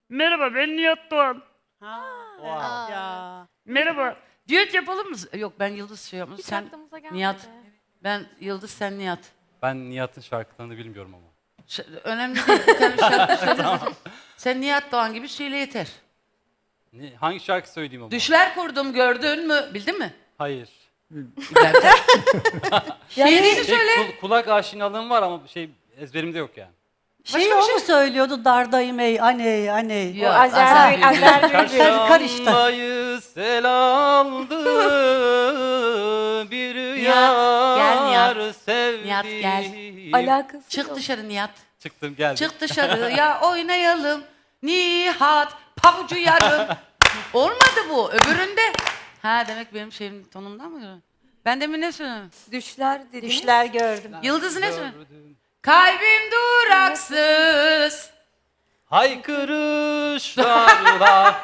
Merhaba ben Nihat Doğan. Wow. Ya. Merhaba. Düet yapalım mı? Yok ben Yıldız şey yapmış. Hiç Sen aklımıza gelmedi. Nihat. Ben Yıldız sen Nihat. Ben Nihat'ın şarkılarını bilmiyorum ama. Önemli değil. Bir tane şarkı söyle. Sen Nihat Doğan gibi söyle yeter. Hangi şarkı söyleyeyim ama? Düşler kurdum gördün mü? Bildin mi? Hayır. Şiirini söyle. Kulak aşinalığım var ama ezberimde yok yani. Şey o mu söylüyordu? Dardayım ey aney aney. Ya, O Azer Bülbül. Karıştı. Çarşambayı sel aldı bir Gel Nihat. yar sevdim. Nihat, gel. Alakası Çık yok. dışarı Nihat. Çıktım geldim. Çık dışarıya oynayalım. Nihat pabucu yarım. Olmadı bu. Öbüründe. Ha demek benim şeyim tonumdan mı? Ben demin ne söyledim? Düşler dediniz. Düşler gördüm. Yıldız'ı ne söyledim? Gördüm. Kalbim duraksız. Haykırışlarla